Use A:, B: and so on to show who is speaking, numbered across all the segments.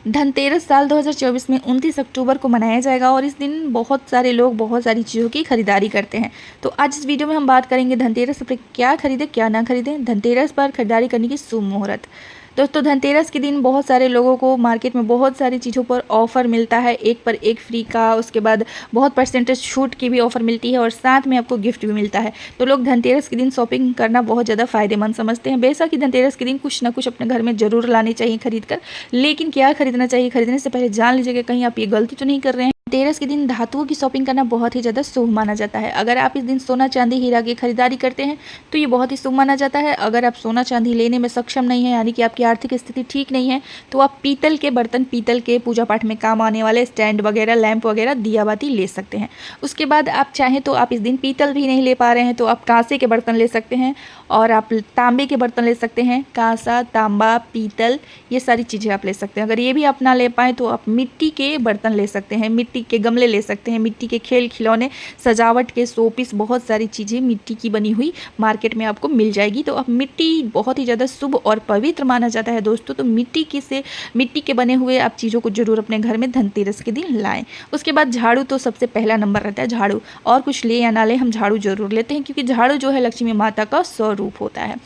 A: धनतेरस साल 2024 में 29 अक्टूबर को मनाया जाएगा और इस दिन बहुत सारे लोग बहुत सारी चीज़ों की खरीदारी करते हैं। तो आज इस वीडियो में हम बात करेंगे धनतेरस पर क्या खरीदें क्या ना खरीदें, धनतेरस पर खरीदारी करने की शुभ मुहूर्त। दोस्तों, धनतेरस के दिन बहुत सारे लोगों को मार्केट में बहुत सारी चीज़ों पर ऑफ़र मिलता है, एक पर एक फ्री का, उसके बाद बहुत परसेंटेज छूट की भी ऑफ़र मिलती है और साथ में आपको गिफ्ट भी मिलता है। तो लोग धनतेरस के दिन शॉपिंग करना बहुत ज़्यादा फ़ायदेमंद समझते हैं। बेशक ही धनतेरस के दिन कुछ ना कुछ अपने घर में ज़रूर लाने चाहिए खरीद कर, लेकिन क्या खरीदना चाहिए, खरीदने से पहले जान लीजिएगा कहीं आप ये गलती तो नहीं कर रहे हैं। धनतेरस के दिन धातुओं की शॉपिंग करना बहुत ही ज़्यादा शुभ माना जाता है। अगर आप इस दिन सोना चांदी हीरा की खरीदारी करते हैं तो ये बहुत ही शुभ माना जाता है। अगर आप सोना चांदी लेने में सक्षम नहीं है, यानी कि आपकी आर्थिक स्थिति ठीक नहीं है, तो आप पीतल के बर्तन, पीतल के पूजा पाठ में काम आने वाले स्टैंड वगैरह, लैंप वगैरह, दिया बाती ले सकते हैं। उसके बाद आप चाहें तो आप इस दिन पीतल भी नहीं ले पा रहे हैं तो आप कांसे के बर्तन ले सकते हैं और आप तांबे के बर्तन ले सकते हैं। कांसा, तांबा, पीतल, ये सारी चीज़ें आप ले सकते हैं। अगर ये भी आप ना ले पाएँ तो आप मिट्टी के बर्तन ले सकते हैं, मिट्टी के गमले ले सकते हैं, मिट्टी के खेल खिलौने, सजावट के शोपीस, बहुत सारी चीज़ें मिट्टी की बनी हुई मार्केट में आपको मिल जाएगी। तो अब मिट्टी बहुत ही ज़्यादा शुभ और पवित्र माना जाता है दोस्तों, तो मिट्टी के बने हुए आप चीज़ों को जरूर अपने घर में धनतेरस के दिन लाएं। उसके बाद झाड़ू तो सबसे पहला नंबर रहता है। झाड़ू, और कुछ ले या ना ले, हम झाड़ू जरूर लेते हैं क्योंकि झाड़ू जो है लक्ष्मी माता का स्वरूप होता है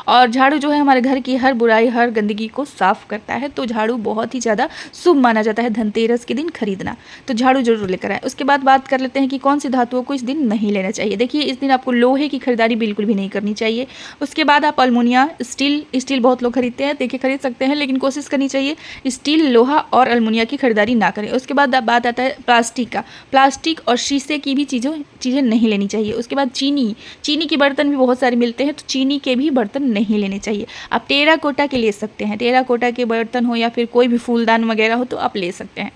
A: और झाड़ू जो है हमारे घर की हर बुराई, हर गंदगी को साफ करता है। तो झाड़ू बहुत ही ज़्यादा शुभ माना जाता है धनतेरस के दिन खरीदना, तो झाड़ू जरूर लेकर आए। उसके बाद बात कर लेते हैं कि कौन सी धातुओं को इस दिन नहीं लेना चाहिए। देखिए, इस दिन आपको लोहे की खरीदारी बिल्कुल भी नहीं करनी चाहिए। उसके बाद आप अल्मुनिया, स्टील बहुत लोग खरीदते हैं, देखिए खरीद सकते हैं, लेकिन कोशिश करनी चाहिए स्टील, लोहा और अल्मुनिया की खरीदारी ना करें। उसके बाद बात आता है प्लास्टिक का। प्लास्टिक और शीशे की भी चीज़ें नहीं लेनी चाहिए। उसके बाद चीनी के बर्तन भी बहुत सारे मिलते हैं, तो चीनी के भी बर्तन नहीं लेने चाहिए। आप टेराकोटा के ले सकते हैं, टेराकोटा के बर्तन हो या फिर कोई भी फूलदान वगैरह हो तो आप ले सकते हैं।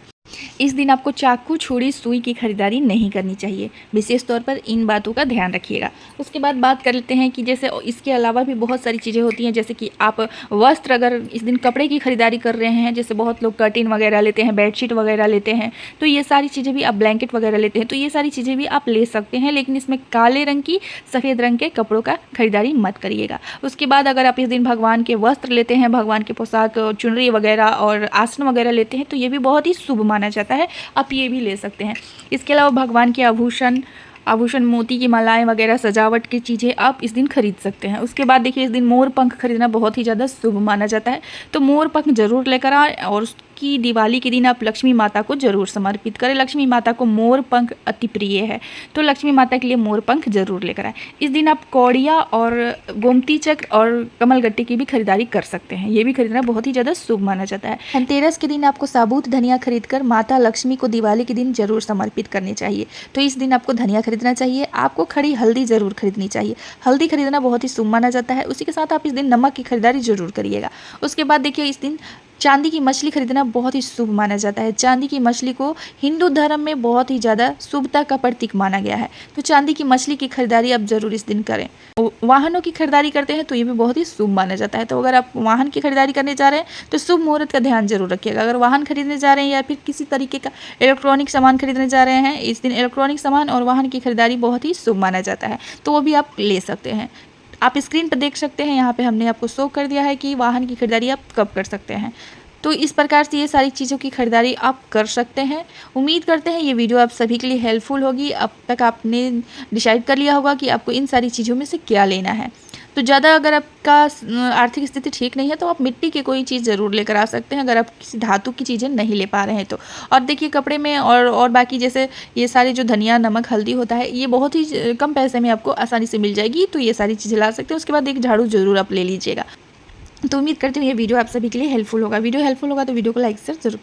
A: इस दिन आपको चाकू, छुरी, सुई की खरीदारी नहीं करनी चाहिए। विशेष तौर पर इन बातों का ध्यान रखिएगा। उसके बाद बात कर लेते हैं कि जैसे इसके अलावा भी बहुत सारी चीज़ें होती हैं, जैसे कि आप वस्त्र, अगर इस दिन कपड़े की खरीदारी कर रहे हैं, जैसे बहुत लोग कर्टेन वगैरह लेते हैं, बेडशीट वगैरह लेते हैं, तो ये सारी चीज़ें भी, आप ब्लैंकेट वगैरह लेते हैं तो ये सारी चीज़ें भी आप ले सकते हैं, लेकिन इसमें काले रंग की, सफ़ेद रंग के कपड़ों का खरीदारी मत करिएगा। उसके बाद अगर आप इस दिन भगवान के वस्त्र लेते हैं, भगवान के पोशाक, चुनरी वगैरह और आसन वगैरह लेते हैं तो ये भी बहुत ही शुभ माना जाता है, आप ये भी ले सकते हैं। इसके अलावा भगवान के आभूषण, मोती की मालाएं वगैरह, सजावट की चीज़ें आप इस दिन खरीद सकते हैं। उसके बाद देखिए, इस दिन मोर पंख खरीदना बहुत ही ज़्यादा शुभ माना जाता है, तो मोर पंख जरूर लेकर आएँ और उसकी दिवाली के दिन आप लक्ष्मी माता को जरूर समर्पित करें। लक्ष्मी माता को मोर पंख अति प्रिय है, तो लक्ष्मी माता के लिए मोर पंख जरूर लेकर आएँ। इस दिन आप कौड़िया और गोमती चक्र और कमलगट्टी की भी खरीदारी कर सकते हैं, ये भी खरीदना बहुत ही ज़्यादा शुभ माना जाता है। धनतेरस के दिन आपको साबुत धनिया खरीदकर माता लक्ष्मी को दिवाली के दिन जरूर समर्पित करनी चाहिए। तो इस दिन आपको धनिया खरीदना चाहिए। आपको खड़ी हल्दी जरूर खरीदनी चाहिए, हल्दी खरीदना बहुत ही शुभ माना जाता है। उसी के साथ आप इस दिन नमक की खरीदारी जरूर करिएगा। उसके बाद देखिए, इस दिन चांदी की मछली खरीदना बहुत ही शुभ माना जाता है। चांदी की मछली को हिंदू धर्म में बहुत ही ज़्यादा शुभता का प्रतीक माना गया है, तो चांदी की मछली की खरीदारी आप जरूर इस दिन करें। वाहनों की खरीदारी करते हैं तो ये भी बहुत ही शुभ माना जाता है, तो अगर आप वाहन की खरीदारी करने जा रहे हैं तो शुभ मुहूर्त का ध्यान जरूर रखिएगा। अगर वाहन खरीदने जा रहे हैं या फिर किसी तरीके का इलेक्ट्रॉनिक सामान खरीदने जा रहे हैं, इस दिन इलेक्ट्रॉनिक सामान और वाहन की खरीदारी बहुत ही शुभ माना जाता है, तो वो भी आप ले सकते हैं। आप स्क्रीन पर देख सकते हैं, यहाँ पे हमने आपको शो कर दिया है कि वाहन की खरीदारी आप कब कर सकते हैं। तो इस प्रकार से ये सारी चीज़ों की खरीदारी आप कर सकते हैं। उम्मीद करते हैं ये वीडियो आप सभी के लिए हेल्पफुल होगी। अब तक आपने डिसाइड कर लिया होगा कि आपको इन सारी चीज़ों में से क्या लेना है। तो ज़्यादा अगर आपका आर्थिक स्थिति ठीक नहीं है तो आप मिट्टी की कोई चीज़ ज़रूर लेकर आ सकते हैं, अगर आप किसी धातु की चीज़ें नहीं ले पा रहे हैं तो। और देखिए, कपड़े में और बाकी जैसे ये सारे जो धनिया, नमक, हल्दी होता है, ये बहुत ही कम पैसे में आपको आसानी से मिल जाएगी, तो ये सारी चीज़ें ला सकते हैं। उसके बाद एक झाड़ू जरूर आप ले लीजिएगा। तो उम्मीद करती हूँ ये वीडियो आप सभी के लिए हेल्पफुल होगा। वीडियो हेल्पफुल होगा तो वीडियो को लाइक शेयर जरूर